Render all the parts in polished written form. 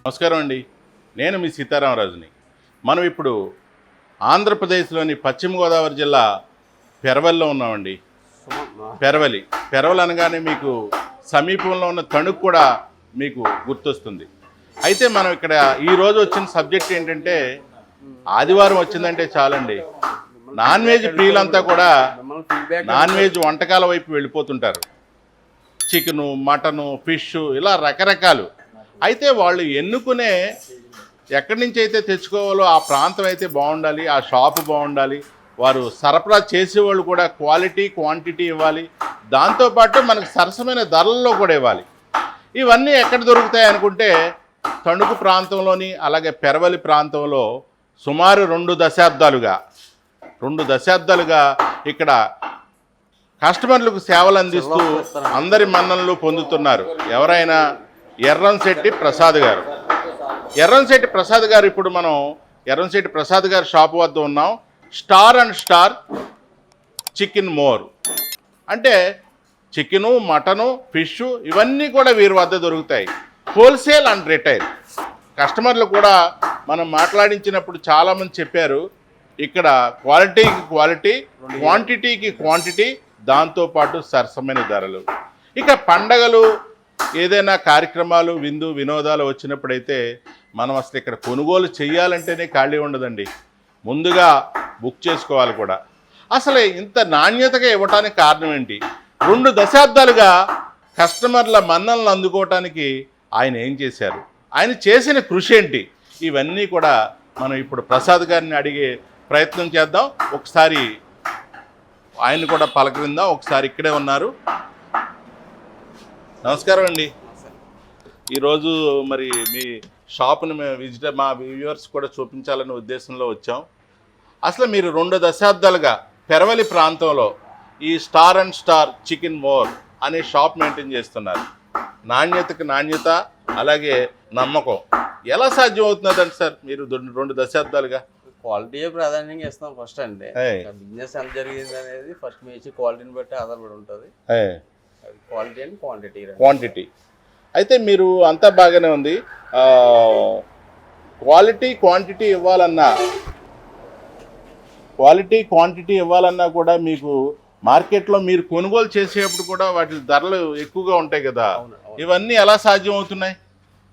నమస్కారం అండి. నేను మీ సీతారామరాజుని. మనం ఇప్పుడు ఆంధ్రప్రదేశ్లోని పశ్చిమ గోదావరి జిల్లా పెరవలిలో ఉన్నామండి. పెరవలి అనగానే మీకు సమీపంలో ఉన్న తణుకు కూడా మీకు గుర్తొస్తుంది. అయితే మనం ఇక్కడ ఈరోజు వచ్చిన సబ్జెక్ట్ ఏంటంటే, ఆదివారం వచ్చిందంటే చాలండి, నాన్ వెజ్ ప్రియులంతా కూడా నాన్ వెజ్ వంటకాల వైపు వెళ్ళిపోతుంటారు. చికెను, మటను, ఫిష్ ఇలా రకరకాలు. అయితే వాళ్ళు ఎన్నుకునే ఎక్కడి నుంచి అయితే తెచ్చుకోవాలో ఆ ప్రాంతం అయితే బాగుండాలి, ఆ షాపు బాగుండాలి, వారు సరఫరా చేసేవాళ్ళు కూడా క్వాలిటీ క్వాంటిటీ ఇవ్వాలి, దాంతోపాటు మనకు సరసమైన ధరల్లో కూడా ఇవ్వాలి. ఇవన్నీ ఎక్కడ దొరుకుతాయి అనుకుంటే తణుకు ప్రాంతంలోని అలాగే పెరవలి ప్రాంతంలో సుమారు 2 దశాబ్దాలుగా ఇక్కడ కస్టమర్లకు సేవలు అందిస్తూ అందరి మన్ననలు పొందుతున్నారు. ఎవరైనా ఎర్రంశెట్టి ప్రసాద్ గారు. ఎర్రంశెట్టి ప్రసాద్ గారు ఇప్పుడు మనం ఎర్రంశెట్టి ప్రసాద్ గారి షాపు వద్ద ఉన్నాం. Star and star chicken more అంటే చికెను, మటను, ఫిష్ ఇవన్నీ కూడా వీరి వద్ద దొరుకుతాయి. Wholesale and retail. కస్టమర్లు కూడా మనం మాట్లాడించినప్పుడు చాలామంది చెప్పారు, ఇక్కడ క్వాలిటీకి క్వాలిటీ, క్వాంటిటీకి క్వాంటిటీ, దాంతోపాటు సరసమైన ధరలు. ఇక పండగలు ఏదైనా కార్యక్రమాలు, విందు వినోదాలు వచ్చినప్పుడైతే మనం అసలు ఇక్కడ కొనుగోలు చేయాలంటేనే ఖాళీ ఉండదండి, ముందుగా బుక్ చేసుకోవాలి కూడా. అసలు ఇంత నాణ్యతగా ఇవ్వటానికి కారణం ఏంటి? 2 దశాబ్దాలుగా కస్టమర్ల మన్ననలు అందుకోవటానికి ఆయన ఏం చేశారు, ఆయన చేసిన కృషి ఏంటి, ఇవన్నీ కూడా మనం ఇప్పుడు ప్రసాద్ గారిని అడిగే ప్రయత్నం చేద్దాం. ఒకసారి ఆయన కూడా పలకరిందాం. ఒకసారి ఇక్కడే ఉన్నారు. నమస్కారం అండి. ఈరోజు మరి మీ షాప్ని మా వ్యూవర్స్ కూడా చూపించాలనే ఉద్దేశంలో వచ్చాం. అసలు మీరు 2 దశాబ్దాలుగా పెరవలి ప్రాంతంలో ఈ star and star chicken more అనే షాప్ మెయింటైన్ చేస్తున్నారు. నాణ్యతకు నాణ్యత, అలాగే నమ్మకం ఎలా సాధ్యం అవుతున్నదండి సార్? మీరు 2 దశాబ్దాలుగా క్వాలిటీయే ప్రాధాన్యంగా ఇస్తాం ఫస్ట్ అండి. బిజినెస్ ఎంత జరిగింది అనేది ఫస్ట్ మీ ఇచ్చి క్వాలిటీని బట్టి ఆధారపడి ఉంటుంది. క్వాలిటీ అండ్ క్వాంటిటీ అయితే మీరు అంతా బాగానే ఉంది. క్వాలిటీ క్వాంటిటీ ఇవ్వాలన్నా కూడా మీకు మార్కెట్లో మీరు కొనుగోలు చేసేటప్పుడు కూడా వాటి ధరలు ఎక్కువగా ఉంటాయి కదా, ఇవన్నీ ఎలా సాధ్యం అవుతున్నాయి?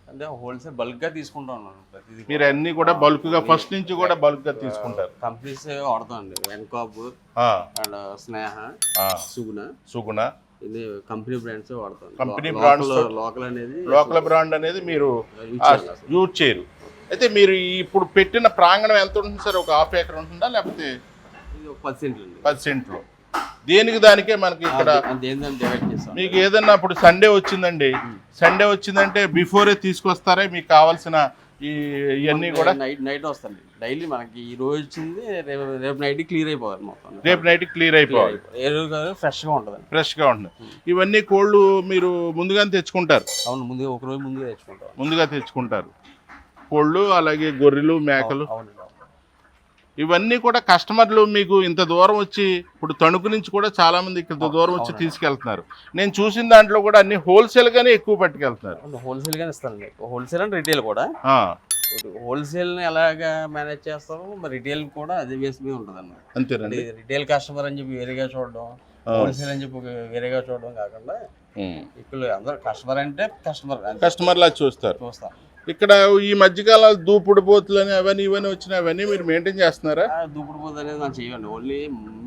అంటే హోల్సేల్ బల్క్గా తీసుకుంటాం. ప్రతిదీ మీరు అన్ని కూడా బల్క్గా ఫస్ట్ నుంచి కూడా బల్క్గా తీసుకుంటారు. కంపెనీస్ వాడతామండి. వెన్కాప్ అండ్ స్నేహ, సుగుణ ఇది కంపెనీ బ్రాండ్స్ వాడతాం. కంపెనీ బ్రాండ్స్, లోకల్ బ్రాండ్ అనేది మీరు యూజ్ చేయరు. అయితే మీరు ఇప్పుడు పెట్టిన ప్రాంగణం ఎంత ఉంటుంది సార్? ఒక 1/2 ఎకర్ ఉంటుందా, లేకపోతే 10 సెంట్లు? దేనికి దానికే మనకి ఇక్కడ మీకు ఏదన్నా ఇప్పుడు సండే వచ్చిందంటే బిఫోరే తీసుకొస్తారే మీకు కావాల్సిన ఇవన్నీ కూడా? నైట్ వస్తాండి. డైలీ మనకి ఈ రోజు వచ్చింది రేపు నైట్ క్లియర్ అయిపోవాలి. మొత్తం రేపు నైట్ క్లియర్ అయిపోవాలి. ఫ్రెష్గా ఉంటుంది. ఇవన్నీ కోళ్ళు మీరు ముందుగానే తెచ్చుకుంటారు? అవును, ఒక రోజు ముందుగా తెచ్చుకుంటారు కోళ్ళు, అలాగే గొర్రెలు, మేకలు. ఇవన్నీ కూడా కస్టమర్లు మీకు ఇంత దూరం వచ్చి, ఇప్పుడు తణుకు నుంచి కూడా చాలా మంది ఇంత దూరం వచ్చి తీసుకెళ్తున్నారు. నేను చూసిన దాంట్లో కూడా అన్ని హోల్సేల్ గానే ఎక్కువ పట్టుకెళ్తున్నారు. హోల్సేల్ గానే ఇస్తానండి. హోల్సేల్ అండ్ రిటైల్ కూడా. హోల్సేల్ ని ఎలాగా మేనేజ్ చేస్తారో మరి రిటైల్ కూడా అదే బేస్ మీద ఉంటుంది అన్నమాట. అంతేనండి. రిటైల్ కస్టమర్ అని చెప్పి వేరేగా చూడడం, హోల్సేల్ అని చెప్పి వేరేగా చూడడం కాకుండా ఇక్కడ అందరూ కస్టమర్ అంటే కస్టమర్ లా చూస్తారు. ఇక్కడ ఈ మధ్యకాలం దూపుడు పోతులు అని అవన్నీ ఇవన్నీ వచ్చినాయి, అవన్నీ మీరు మెయింటైన్ చేస్తున్నారా? దూపుడు పోతు అనేది మనం చేయండి. ఓన్లీ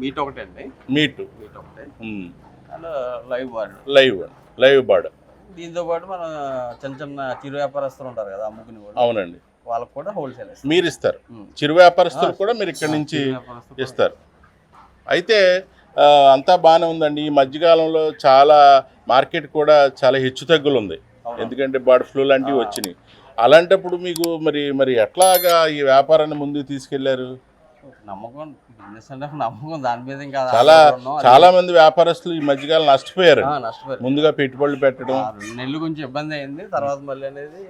మీట్ ఒకటే అండి. మీట్ ఒకటే. Live bird. దీంతో పాటు మన చిన్న చిరు వ్యాపారస్తులు ఉంటారు కదా, అమ్ముకుని. అవునండి. వాళ్ళకు కూడా హోల్సేల్ మీరు ఇస్తారు. చిరు వ్యాపారస్తులు కూడా మీరు ఇక్కడ నుంచి ఇస్తారు. అయితే అంతా బాగానే ఉందండి. ఈ మధ్యకాలంలో చాలా మార్కెట్ కూడా చాలా హెచ్చు తగ్గులు ఉంది, ఎందుకంటే బర్డ్ ఫ్లూ లాంటివి వచ్చినాయి. అలాంటప్పుడు మీకు మరి ఎట్లాగా ఈ వ్యాపారాన్ని ముందుకు తీసుకెళ్లారు? నమ్మకం, బిజినెస్ అంటే నమ్మకం, దాని మీద ఇంకా చాలా మంది వ్యాపారస్తులు ఈ మధ్యకాలం నష్టపోయారు. ముందుగా పెట్టుబడులు పెట్టడం 2 నెలలు కొంచెం ఇబ్బంది అయింది. తర్వాత మళ్ళీ అనేది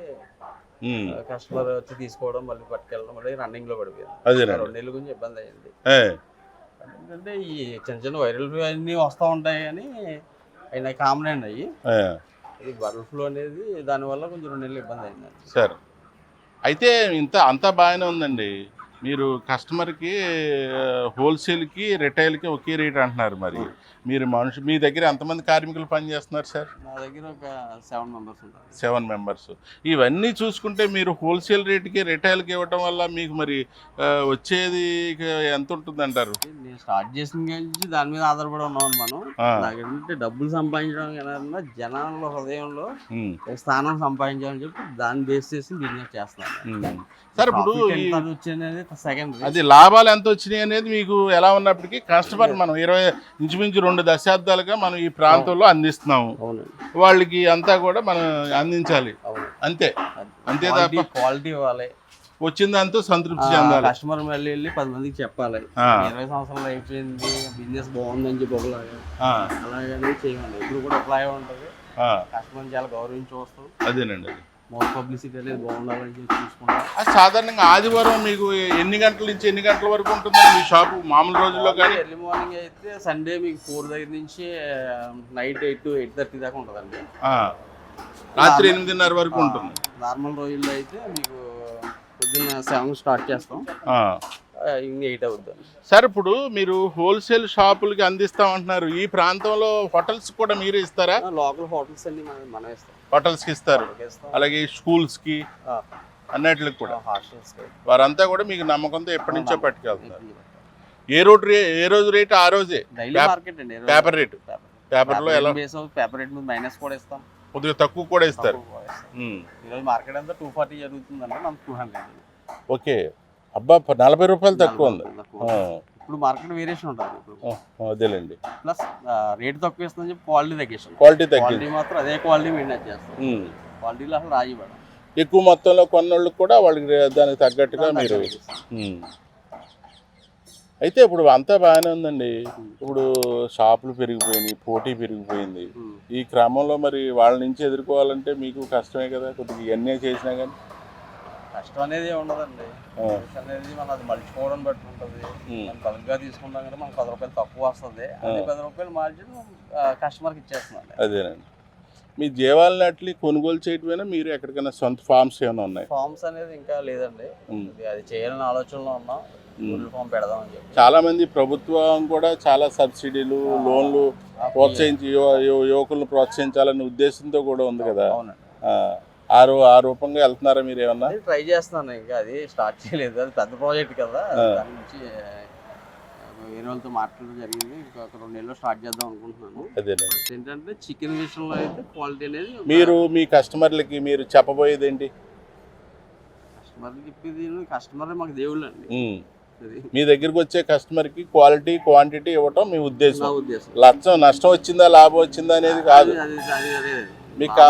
కస్టమర్ వచ్చి తీసుకోవడం, మళ్ళీ పట్టుకెళ్ళడం, మళ్ళీ రన్నింగ్ లో పడిపోయింది. 2 నెలలు కొంచెం ఇబ్బంది అయింది. ఎందుకంటే ఈ చిన్న వైరల్ అన్నీ వస్తూ ఉంటాయి కానీ అయినా కామన్ అండి. అవి ఈ బర్డ్ ఫ్లూ అనేది దానివల్ల కొంచెం 2 నెలలు ఇబ్బంది అయింది. సార్ అయితే అంతా బాగానే ఉందండి. మీరు కస్టమర్కి హోల్సేల్కి రిటైల్కి ఒకే రేట్ అంటున్నారు. మరి మీరు మీ దగ్గర ఎంతమంది కార్మికులు పనిచేస్తున్నారు సార్? నా దగ్గర ఒక 7 మెంబర్స్ ఉంటారు. 7 మెంబర్స్. ఇవన్నీ చూసుకుంటే మీరు హోల్సేల్ రేట్కి రిటైల్కి ఇవ్వటం వల్ల మీకు మరి వచ్చేది ఎంత ఉంటుంది అంటారు? నేను స్టార్ట్ చేసిన నుంచి దాని మీద ఆధారపడి ఉన్నామని మనం. నాకేంటంటే డబ్బులు సంపాదించడం కన్నా జనాల హృదయంలో స్థానం సంపాదించాలని చెప్పి దాన్ని బేస్ చేసి బిజినెస్ చేస్తాను సార్. ఇప్పుడు వచ్చేది సెకండ్, అది లాభాలు ఎంత వచ్చినాయి అనేది మీకు ఎలా ఉన్నప్పటికీ కస్టమర్ మనం ఇంచుమించు 2 దశాబ్దాలుగా మనం ఈ ప్రాంతంలో అందిస్తున్నాము. వాళ్ళకి అంతా కూడా మనం అందించాలి. అంతే తప్ప క్వాలిటీ ఇవ్వాలి, వచ్చిందంతా సంతృప్తి చెందాలి. కస్టమర్ మళ్ళీ వెళ్ళి 10 మందికి చెప్పాలి 20 సంవత్సరాలు అయిపోయింది బిజినెస్ బాగుందని చెప్పి అలాగే చేయాలి. ఇప్పుడు కూడా అప్లై ఉంటుంది. కస్టమర్ చాలా గౌరవించి వస్తాం. అదేనండి, మోస్ట్ పబ్లిసిటీ అనేది బాగుండాలని చెప్పి చూసుకుంటాం. సాధారణంగా ఆదివారం మీకు ఎన్ని గంటల నుంచి ఎన్ని గంటల వరకు ఉంటుందండి మీ షాపు మామూలు రోజుల్లో? కానీ ఎర్లీ మార్నింగ్ అయితే సండే మీకు 4 దగ్గర నుంచి నైట్ 8 to 8:30 దాకా ఉంటుందండి. రాత్రి 8:30 వరకు ఉంటుంది. నార్మల్ రోజుల్లో అయితే మీకు పొద్దున్న 7 స్టార్ట్ చేస్తాం, ఈవినింగ్ 8 అవుతుంది. సార్, ఇప్పుడు మీరు హోల్సేల్ షాపులకి అందిస్తామంటున్నారు. ఈ ప్రాంతంలో హోటల్స్ కూడా మీరే ఇస్తారా? లోకల్ హోటల్స్ అన్ని మనం ఇస్తాం. హోటల్స్కి ఇస్తారు, అలాగే స్కూల్స్కి అన్నిటికి కూడా. వారంతా కూడా మీకు నమ్మకంతో ఎప్పటి నుంచో పట్టుకెళ్తున్నారు. ఏ రోజు రేటు ఆ రోజే పేపర్ రేటు. పేపర్లో ఎలా పేపర్ రేట్ మీద మైనస్ కూడా ఇస్తాం, కొద్దిగా తక్కువ కూడా ఇస్తారు. ఈరోజు మార్కెట్ అంతా 240 జరుగుతుందండి, మనకు 200. ఓకే, అబ్బా 40 రూపాయలు తక్కువ ఉంది. ఇప్పుడు మార్కెట్ వేరియేషన్ ఉంటుంది. అదేలేండి, ప్లస్ రేట్ తక్కువ ఇస్తుందని చెప్పి క్వాలిటీ తగ్గిస్తాం. క్వాలిటీ మాత్రం అదే క్వాలిటీ మెయింటైన్ చేస్తాం. క్వాలిటీలో అసలు రాజీ పడం. ఎక్కువ మొత్తంలో కొన్నోళ్ళకి కూడా వాళ్ళకి దానికి తగ్గట్టుగా మీరు. అయితే ఇప్పుడు అంతా బాగానే ఉందండి. ఇప్పుడు షాపులు పెరిగిపోయినాయి, పోటీ పెరిగిపోయింది. ఈ క్రమంలో మరి వాళ్ళ నుంచి ఎదుర్కోవాలంటే మీకు కష్టమే కదా. కొద్దిగా ఇవన్నీ చేసినా కానీ కష్టం అనేది ఉండదండి. అనేది మనం అది మలుచుకోవడం బట్టి ఉంటుంది. మనం బల్క్గా తీసుకుంటాం కదా, మనకు 10 రూపాయలు తక్కువ వస్తుంది. అదే 10 రూపాయలు మార్జిన్ కస్టమర్కి ఇచ్చేస్తున్నాం. అదేనండి, మీ జీవాలని అట్లా కొనుగోలు చేయటమైనా మీరు ఎక్కడికైనా సొంత ఫార్మ్స్ ఏమైనా ఉన్నాయి? ఫార్మ్స్ అనేది ఇంకా లేదండి, అది చేయాలని ఆలోచనలో ఉన్నాం. ఫార్మ్ పెడదామని చెప్పి చాలా మంది ప్రభుత్వం కూడా చాలా సబ్సిడీలు, లోన్లు ప్రోత్సహించి యువకులను ప్రోత్సహించాలనే ఉద్దేశంతో కూడా ఉంది కదా. ఆ రూపంగా వెళ్తున్నారా మీరు? ఏమన్నా ట్రై చేస్తున్నాను, ఇంకా అది స్టార్ట్ చేయలేదు. అది పెద్ద ప్రాజెక్ట్ కదా, దాని నుంచి వేరే వాళ్ళతో మాట్లాడడం జరిగింది. ఇంకా 2 నెలల్లో స్టార్ట్ చేద్దాం అనుకుంటున్నాను. ఏంటంటే చికెన్ విషయంలో అయితే క్వాలిటీ అనేది మీరు మీ కస్టమర్లకి మీరు చెప్పబోయేది ఏంటి? కస్టమర్లకి చెప్పేది, కస్టమర్ మాకు దేవుళ్ళు అండి. మీ దగ్గరికి వచ్చే కస్టమర్కి క్వాలిటీ క్వాంటిటీ ఇవ్వటం మీ ఉద్దేశం. నష్టం వచ్చిందా లాభం వచ్చిందా అనేది కాదు. మీకు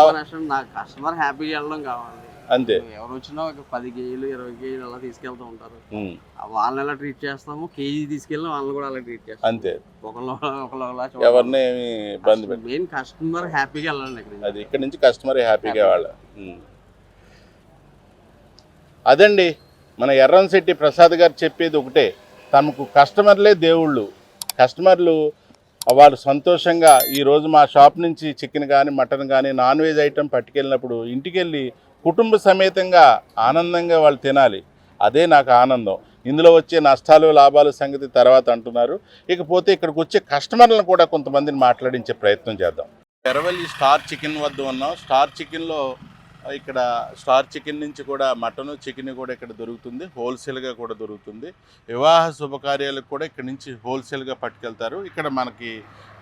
నాకు కస్టమర్ హ్యాపీగా వెళ్ళడం కావాలి అంతే. ఎవరు వచ్చినా ఒక 10 కేజీలు 20 కేజీలు అలా తీసుకెళ్తూ ఉంటారు. వాళ్ళని ఎలా ట్రీట్ చేస్తాము, కేజీ తీసుకెళ్ళిన వాళ్ళని కూడా అలా ట్రీట్ చేస్తాం. అంతే, ఒకళ్ళు ఎవరిని ఇబ్బంది పెట్టి మెయిన్ కస్టమర్ హ్యాపీగా వెళ్ళాలి. అది ఇక్కడ నుంచి కస్టమర్ హ్యాపీగా వాళ్ళ. అదండి, మన ఎర్రంశెట్టి ప్రసాద్ గారు చెప్పేది ఒకటే, తమకు కస్టమర్లే దేవుళ్ళు. కస్టమర్లు వాళ్ళు సంతోషంగా ఈరోజు మా షాప్ నుంచి చికెన్ కానీ మటన్ కానీ నాన్ వెజ్ ఐటెం పట్టుకెళ్ళినప్పుడు ఇంటికి వెళ్ళి కుటుంబ సమేతంగా ఆనందంగా వాళ్ళు తినాలి. అదే నాకు ఆనందం. ఇందులో వచ్చే నష్టాలు లాభాలు సంగతి తర్వాత అంటున్నారు. ఇకపోతే ఇక్కడికి వచ్చే కస్టమర్లను కూడా కొంతమందిని మాట్లాడించే ప్రయత్నం చేద్దాం. ఎర్రవల్లి స్టార్ చికెన్ వద్ద ఉన్నాం. స్టార్ చికెన్లో ఇక్కడ స్టార్ చికెన్ నుంచి కూడా మటను చికెన్ కూడా ఇక్కడ దొరుకుతుంది, హోల్సేల్గా కూడా దొరుకుతుంది. వివాహ శుభకార్యాలకు కూడా ఇక్కడ నుంచి హోల్సేల్గా పట్టుకెళ్తారు. ఇక్కడ మనకి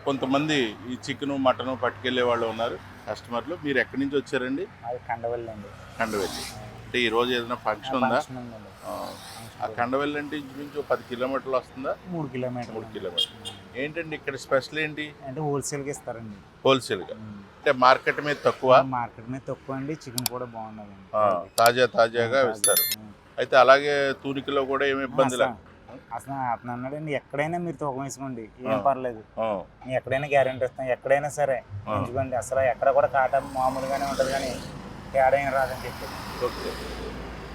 కొంతమంది ఈ చికెను మటను పట్టుకెళ్ళే వాళ్ళు ఉన్నారు కస్టమర్లు. మీరు ఎక్కడి నుంచి వచ్చారండి? కండవల్లి అండి. కండవల్లి అంటే ఈరోజు ఏదైనా ఫంక్షన్ ఉందా? ఆ కండవల్లి అంటే ఇంచుమించు 10 కిలోమీటర్లు వస్తుందా? 3 కిలోమీటర్లు. ఏంటండి ఇక్కడ స్పెషల్ ఏంటి? అంటే హోల్సేల్గా ఇస్తారండి. హోల్సేల్గా అంటే మార్కెట్ మీద తక్కువ? మార్కెట్ మీద తక్కువ అండి. చికెన్ కూడా బాగున్నది, తాజాగా ఇస్తారు. అయితే అలాగే తూనికలో కూడా ఏమి ఇబ్బంది లేదు. అసలు అతను అన్నాడండి, ఎక్కడైనా మీరు తూకం వేసుకోండి, ఏం పర్లేదు, నేను ఎక్కడైనా గ్యారెంటీ ఇస్తాను, ఎక్కడైనా సరే ఎంచుకోండి, అసలు ఎక్కడ కూడా కాటా మామూలుగానే ఉంటుంది కానీ తేడా ఏం రాదని చెప్పారు.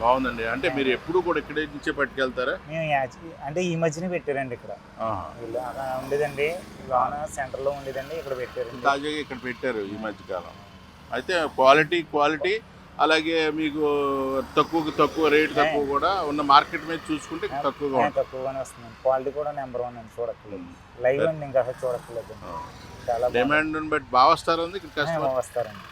బాగుందండి. అంటే మీరు ఎప్పుడు కూడా ఇక్కడే నుంచే పట్టుకెళ్తారా? మేము అంటే ఈ మధ్యనే పెట్టారండి ఇక్కడ. ఉండేదండి లోన సెంటర్లో ఉండేదండి, ఇక్కడ పెట్టారు. తాజాగా ఇక్కడ పెట్టారు ఈ మధ్యకాలం. అయితే క్వాలిటీ అలాగే మీకు తక్కువ రేట్ తక్కువ కూడా ఉన్న మార్కెట్ మీద చూసుకుంటే తక్కువగా ఉంటుంది. తక్కువగానే వస్తుంది. క్వాలిటీ కూడా నెంబర్ 1 అండి, చూడట్లేదు. లైవ్ అండి, ఇంకా అసలు చూడట్లేదు. చాలా డిమాండ్ బట్టి బాగా వస్తారండి ఇక్కడ కస్టమర్ వస్తారండి.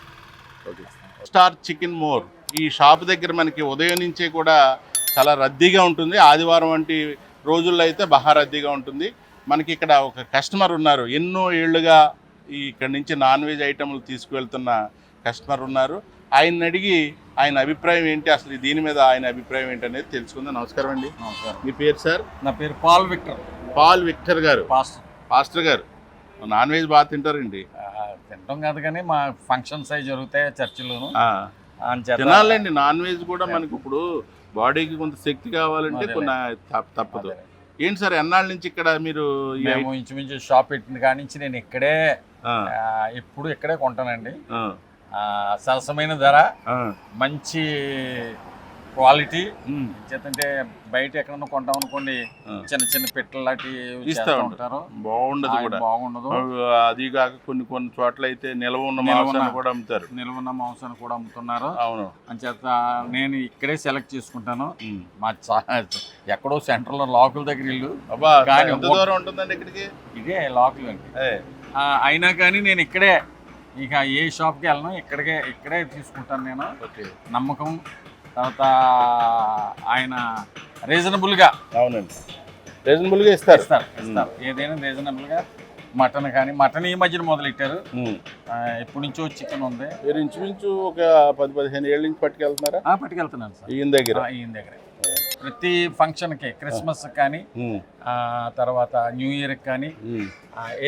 ఓకే. స్టార్ చికెన్ మోర్ ఈ షాప్ దగ్గర మనకి ఉదయం నుంచే కూడా చాలా రద్దీగా ఉంటుంది. ఆదివారం వంటి రోజుల్లో అయితే బాగా రద్దీగా ఉంటుంది. మనకి ఇక్కడ ఒక కస్టమర్ ఉన్నారు, ఎన్నో ఏళ్ళుగా ఇక్కడ నుంచి నాన్ వెజ్ ఐటమ్లు తీసుకువెళ్తున్న కస్టమర్ ఉన్నారు. ఆయన అడిగి ఆయన అభిప్రాయం ఏంటి, అసలు దీని మీద ఆయన అభిప్రాయం ఏంటి అనేది తెలుసుకుందాం. నమస్కారం అండి. మీ పేరు సార్? నా పేరు పాల్ విక్టర్. పాల్ విక్టర్ గారు, పాస్టర్ గారు. నాన్ వెజ్ బాగా తింటారండి? తింటాం కాదు కానీ మా ఫంక్షన్స్ అవి జరుగుతాయి చర్చిలోను. తినాలండి, నాన్ వెజ్ కూడా మనకి ఇప్పుడు బాడీకి కొంత శక్తి కావాలంటే కొన్ని తప్పదు. ఏంటి సార్ ఎన్నాళ్ళ నుంచి ఇక్కడ మీరు? మేము ఇంచుమించు షాప్ పెట్టిన కాడి నుంచి నేను ఇక్కడే ఎప్పుడు ఇక్కడే కొంటానండి. సరసమైన ధర, మంచి క్వాలిటీ. చేతంటే బయట ఎక్కడన్నా కొంటాం అనుకోండి, చిన్న చిన్న పెట్టలు లాంటివి ఉంటారు, బాగుండదు కూడా, బాగుండదు. అది కాక కొన్ని చోట్ల అయితే నిల్వ ఉన్న మాంసాన్ని కూడా అమ్ముతారు. నిల్వ ఉన్న మాంసాన్ని కూడా అమ్ముతున్నారు. అవును. అంచేత నేను ఇక్కడే సెలెక్ట్ చేసుకుంటాను. మా ఎక్కడో సెంటర్ లో లోకల్ దగ్గర ఇల్లు. కానీ ఎంత దూరం ఉంటుందండి ఇక్కడికి? ఇదే లోకల్ అండి. అయినా కానీ నేను ఇక్కడే, ఇక ఏ షాప్కి వెళ్ళను, ఇక్కడే తీసుకుంటాను నేను. నమ్మకం. తర్వాత ఆయన రీజనబుల్గా. అవునండి, రీజనబుల్గా ఇస్తారు. ఏదైనా రీజనబుల్గా. మటన్ కానీ, మటన్ ఈ మధ్యన మొదలెట్టారు. ఎప్పటి నుంచో చికెన్ ఉంది. మీరు ఇంచుమించు ఒక 10-15 ఏళ్ళ నుంచి పట్టుకెళ్తున్నారా? పట్టుకెళ్తున్నాను సార్. ఈయన దగ్గర ప్రతి ఫంక్షన్కి, క్రిస్మస్ కానీ, తర్వాత న్యూ ఇయర్ కానీ,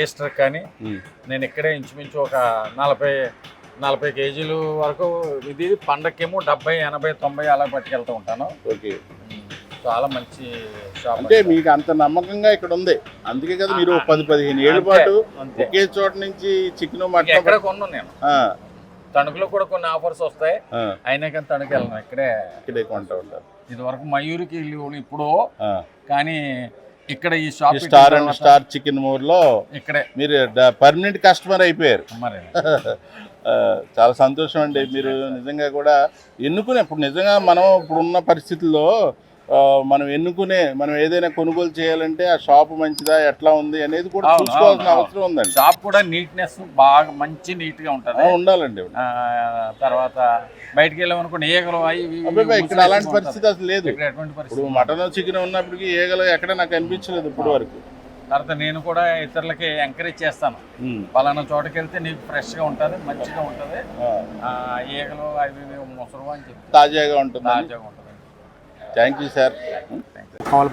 ఈస్టర్ కానీ నేను ఇక్కడే ఇంచుమించు ఒక 40 కేజీలు వరకు. ఇది పండగకేమో 70, 80, 90 అలా పట్టుకెళ్తూ ఉంటాను. ఓకే. చాలా మంచి షాప్. అంటే మీకు అంత నమ్మకంగా ఇక్కడ ఉంది, అందుకే కదా మీరు 10-15 ఏళ్ళ పాటు ఒకే చోట నుంచి చికెన్ మటన్ ఎక్కడ కొన్నాను నేను. తణుకులో కూడా కొన్ని ఆఫర్స్ వస్తాయి, అయినా కానీ తణుకు వెళ్ళను, ఇక్కడే కొంటూ ఉంటారు. ఇది వరకు మయూరికి వెళ్ళి ఇప్పుడు, కానీ ఇక్కడ ఈ షాప్ స్టార్ చికెన్ మోర్ లో ఇక్కడే మీరు పర్మనెంట్ కస్టమర్ అయిపోయారు. చాలా సంతోషం అండి. మీరు నిజంగా కూడా ఇప్పుడు నిజంగా మనం ఇప్పుడున్న పరిస్థితుల్లో మనం ఏదైనా కొనుగోలు చేయాలంటే ఆ షాప్ మంచిదా, ఎట్లా ఉంది అనేది కూడా చూసుకోవాల్సిన అవసరం ఉందండి. షాప్ కూడా నీట్నెస్ బాగా మంచి నీట్ గా ఉండాలండి. తర్వాత బయటకు వెళ్ళామనుకోండి ఈగలు ఇక్కడ అలాంటి పరిస్థితి అసలు లేదు. ఇప్పుడు మటన్ చికెన్ ఉన్నప్పటికీ ఈగలు ఎక్కడ నాకు అనిపించలేదు ఇప్పటి వరకు. తర్వాత నేను కూడా ఇతరులకి ఎంకరేజ్ చేస్తాను, పలానా చోటకి వెళ్తే నీకు ఫ్రెష్ గా ఉంటుంది, మంచిగా ఉంటుంది, ఈగలు అవి ముసరు అని చెప్పి తాజాగా ఉంటుంది. Thank you sir.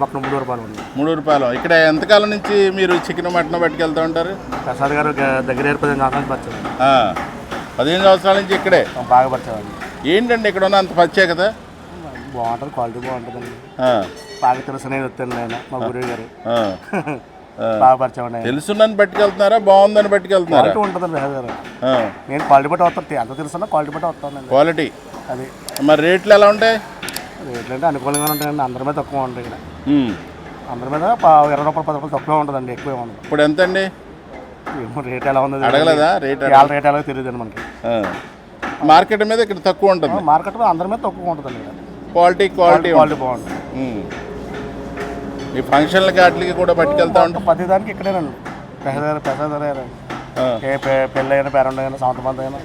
పక్కన 3 రూపాయలు. 3 రూపాయలు. ఇక్కడ ఎంతకాలం నుంచి మీరు చికెన్ మటన్ పట్టుకెళ్తూ ఉంటారు? ప్రసాద్ గారు దగ్గర 15 సంవత్సరాలు పరిచయం. 15 సంవత్సరాల నుంచి ఇక్కడే బాగా పరిచయం. ఏంటండి ఇక్కడ ఉన్న అంత ప్రత్యేకత? బాగుంటుంది, క్వాలిటీ బాగుంటుందండి. బాగా తెలుసు వచ్చాను నేను, మా గురువు గారు బాగా పరిచయం. తెలుసునని పట్టుకెళ్తున్నారా, బాగుందని పట్టుకెళ్తున్నారా? ఉంటుందండి గారు. నేను క్వాలిటీ బట్టి వస్తాను, ఎంత తెలుసున్నా క్వాలిటీ బట్టి వస్తాను. క్వాలిటీ అది. మరి రేట్లు ఎలా ఉంటాయి? రేట్లు అంటే అనుకూలంగా ఉంటాయండి, అందరి మీద తక్కువ ఉంటాయి. ఇక్కడ అందరి మీద 20 రూపాయలు 10 రూపాయలు తక్కువ ఉంటుందండి, ఎక్కువ ఉండదు. ఇప్పుడు ఎంత అండి? ఏమో రేట్ ఎలా ఉంది అడగలేదా? రేట్ ఎలా తెలియదు అండి మనకి. మార్కెట్ మీద ఇక్కడ తక్కువ ఉంటుంది, మార్కెట్ మీద అందరి మీద తక్కువ ఉంటుందండి. క్వాలిటీ బాగుంటుంది. ఈ ఫంక్షన్లకి వాటికి కూడా పట్టుకెళ్తా ఉంటాం. ప్రతి దానికి ఇక్కడేనండి. పెద్ద పెళ్ళైనా పేరెంట్ సంవత్సరం అయినా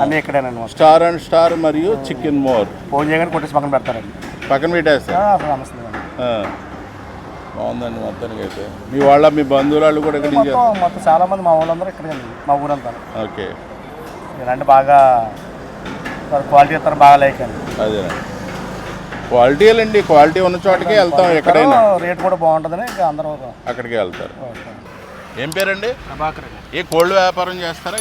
అన్నీ ఇక్కడేనండి. స్టార్ అండ్ స్టార్ మరియు చికెన్ మోర్. ఫోన్ చేయగానే కొట్టేసి పక్కన పెడతారండి. పక్కన పెట్టేస్తారు. బాగుందండి మొత్తానికి అయితే. మీ బంధువులు కూడా ఇక్కడ మొత్తం చాలా మంది మా వాళ్ళందరూ ఇక్కడే, మా ఊరంతా. ఓకే. ఇలాంటి బాగా క్వాలిటీ ఇస్తారు, బాగా లైక్ అండి. అదే క్వాలిటీలండి, క్వాలిటీ ఉన్న చోటకే వెళ్తాం. ఎక్కడైనా రేట్ కూడా బాగుంటుందని అందరూ అక్కడికి వెళ్తారు. ఏం పేరండి? ఏ కోల్డ్ వ్యాపారం చేస్తారా?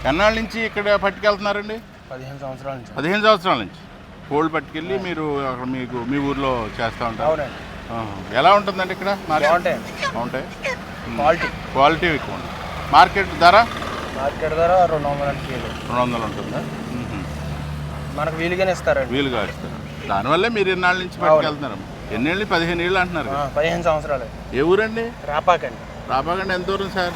ఎన్నాళ్ళ నుంచి ఇక్కడ పట్టుకెళ్తున్నారండి? 15 సంవత్సరాల నుంచి. 15 సంవత్సరాల నుంచి కోల్డ్ పట్టుకెళ్ళి మీరు అక్కడ మీ ఊర్లో చేస్తూ ఉంటారు. ఎలా ఉంటుందండి ఇక్కడ? బాగుంటాయి. క్వాలిటీ ఎక్కువ ఉంటుంది. మార్కెట్ ధర 200 ఉంటుందా? మనకు వీలుగానే ఇస్తారండి. వీలుగా ఇస్తారు. దానివల్లే మీరు ఎన్నాళ్ళ నుంచి పట్టుకెళ్తున్నారు? ఎన్నేళ్ళు? 15 ఏళ్ళు అంటున్నారు. 15 సంవత్సరాలు. ఏ ఊరండి? రాపాకండి. రాపాకండి. ఎంత దూరం సార్?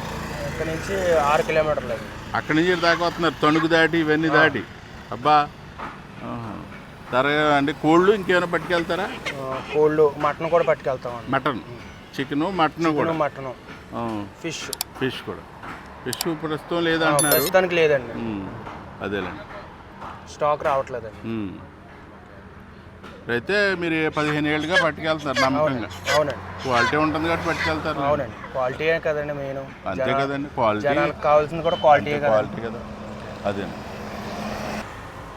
ఇక్కడ నుంచి 6 కిలోమీటర్లు. అక్కడి నుంచి దాకా వస్తున్నారు, తణుకు దాటి ఇవన్నీ దాటి. అబ్బా, సరే అండి. కోళ్ళు ఇంకేమైనా పట్టుకెళ్తారా? కోళ్ళు మటన్ కూడా పట్టుకెళ్తామండి. మటన్, చికెను, మటన్ కూడా. Mutton, fish. ఫిష్ కూడా. ఫిష్ ప్రస్తుతం లేదంటున్నారు. ప్రస్తుతానికి లేదండి. అదేలేండి, స్టాక్ రావట్లేదండి. అయితే మీరు 15 ఏళ్ళుగా పట్టుకెళ్తున్నారు నమ్మకంగా. అవునండి. క్వాలిటీ ఉంటుంది కాబట్టి పట్టుకెళ్తారు. అవునండి, క్వాలిటీయే కదండి మెయిన్. అంతే కదండి, క్వాలిటీ. జనాలకు కావాల్సింది కూడా క్వాలిటీ కదా. అదే.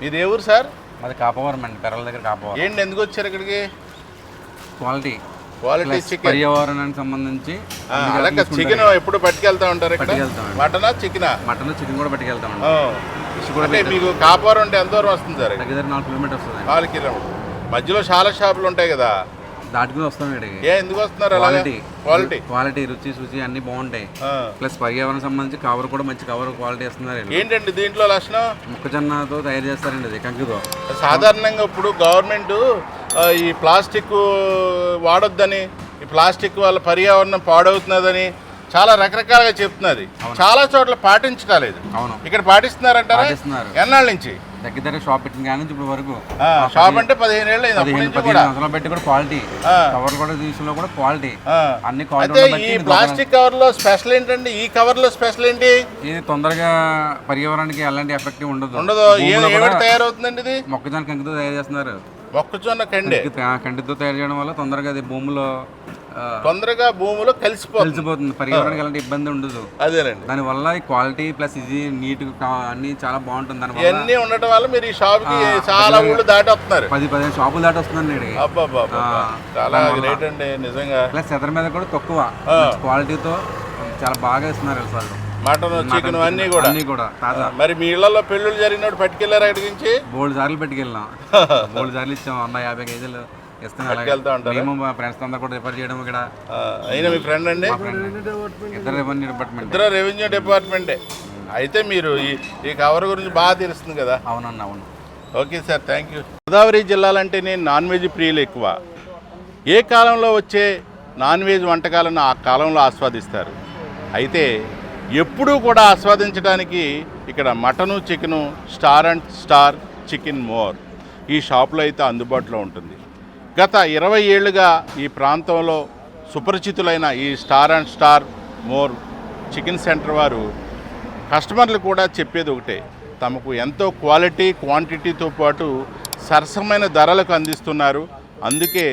ఇది ఏ ఊరు సార్? అది కాపవరం అండి, పెరల దగ్గర కాపవరం. ఏంటి, ఎందుకు వచ్చారు ఇక్కడికి? క్వాలిటీ చికెన్, పర్యావరణానికి సంబంధించి. అలాగే చికెన్ ఎప్పుడు పట్టుకెళ్తా ఉంటారు ఇక్కడ? మటనా చికెనా? మటన్, చికెన్ కూడా పట్టుకెళ్తామండి. అంటే మీకు కాపవరం అంటే ఎంత దూరం వస్తుంది సార్? దగ్గర 4 కిలోమీటర్స్ వస్తుంది. 4 కిలోమీటర్లు. మధ్యలో చాలా షాపులు ఉంటాయి కదా, దాటుకుని వస్తాం ఇక్కడికి. ఎందుకు వస్తున్నారు? క్వాలిటీ, రుచి శుచి అన్ని బాగుంటాయి. ప్లస్ పర్యావరణ సంబంధించి కవర్ కూడా మంచి కవర్ క్వాలిటీ ఇస్తున్నారు. ఏంటండి దీంట్లో లక్షణం? మొక్కజొన్నతో తయారు చేస్తారండి, అది కంకితో. సాధారణంగా ఇప్పుడు గవర్నమెంట్ ఈ ప్లాస్టిక్ వాడొద్దని, ఈ ప్లాస్టిక్ వల్ల పర్యావరణం పాడవుతున్నదని చాలా రకరకాలుగా చెప్తున్నది. చాలా చోట్ల పాటించలేదు. అవును, ఇక్కడ పాటిస్తున్నారంటారా? ఎన్నాళ్ళ నుంచి? దగ్గర షాప్ పెట్టిన కానీ ఇప్పుడు వరకు. షాప్ అంటే 15 ఏళ్ళు 15 సంవత్సరాలు పెట్టి కూడా క్వాలిటీ, కవర్ కూడా తీసుకున్నా కూడా క్వాలిటీ, అన్ని క్వాలిటీ. ఈ ప్లాస్టిక్ కవర్ లో స్పెషల్ ఏంటండి? ఈ కవర్ లో స్పెషల్ ఏంటి? ఇది తొందరగా పర్యావరణానికి ఎలాంటి ఎఫెక్ట్ ఉండదు. ఏమిటి తయారవుతుందండి ఇది? మొక్కజొన్న కంకితో తయారు చేస్తున్నారు. మొక్కజొన్న కంటితో తయారు చేయడం వల్ల తొందరగా అది భూమిలో కలిసిపోతుంది. పర్యావరణానికి ఎలాంటి ఇబ్బంది ఉండదు. అదేనండి, దాని వల్ల ఈ క్వాలిటీ ప్లస్ ఇది నీట్ అన్ని చాలా బాగుంటుంది. దాని ఇవన్నీ ఉండటం వల్ల మీరు ఈ షాప్ కి చాలా ఊళ్ళు దాటి వస్తున్నారు. 10-15 షాపులు దాటి వస్తుందండి. చాలా గ్రేట్ అండి నిజంగా. ప్లస్ ఎదర మీద కూడా తక్కువ క్వాలిటీతో చాలా బాగా ఇస్తున్నారు సార్. మటన్, చికెన్ అన్ని కూడా తాజా. మరి మీ ఇళ్లలో పెళ్ళిళ్ళు జరిగినప్పుడు పట్టుకెళ్లారు అక్కడి నుంచి? బోల్డ్ సార్లు పట్టుకెళ్ళాం, బోల్డ్ సార్లు ఇచ్చాం. 150 కేజీలు ఇస్తాం. మేము మా ఫ్రెండ్స్ అందరూ కూడా రిఫర్ చేయడం ఇక్కడ. అయినా మీ ఫ్రెండ్ అండి? ఇద్దరు రెవెన్యూ డిపార్ట్మెంట్. ఇద్దరు రెవెన్యూ డిపార్ట్మెంటే. అయితే మీరు ఈ కవర్ గురించి బాగా తెలుస్తుంది కదా? అవునండి, అవును. Okay sir, thank you. Godavari జిల్లాలంటేనే నాన్ వెజ్ ప్రియులు ఎక్కువ. ఏ కాలంలో వచ్చే నాన్ వెజ్ వంటకాలను ఆ కాలంలో ఆస్వాదిస్తారు. అయితే ఎప్పుడూ కూడా ఆస్వాదించడానికి ఇక్కడ mutton, chicken, star and star chicken more ఈ షాపులో అయితే అందుబాటులో ఉంటుంది. గత 20 ఏళ్లుగా ఈ ప్రాంతంలో సుపరిచితులైన ఈ star and star more chicken centre వారు కస్టమర్లు కూడా చెప్పేది ఒకటే, తమకు ఎంతో క్వాలిటీ, క్వాంటిటీతో పాటు సరసమైన ధరలకు అందిస్తున్నారు. అందుకే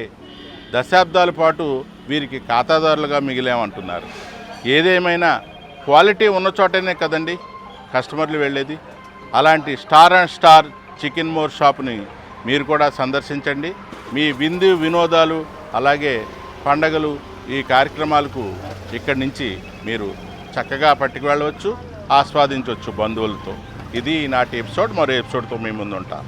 దశాబ్దాల పాటు వీరికి ఖాతాదారులుగా మిగిలామంటున్నారు. ఏదేమైనా క్వాలిటీ ఉన్న చోటనే కదండి కస్టమర్లు వెళ్ళేది. అలాంటి star and star chicken more షాప్ని మీరు కూడా సందర్శించండి. మీ విందు వినోదాలు అలాగే పండగలు ఈ కార్యక్రమాలకు ఇక్కడి నుంచి మీరు చక్కగా పట్టుకు వెళ్ళవచ్చు, ఆస్వాదించవచ్చు బంధువులతో. ఇది నాటి ఎపిసోడ్. మరో ఎపిసోడ్తో మీ ముందు ఉంటా.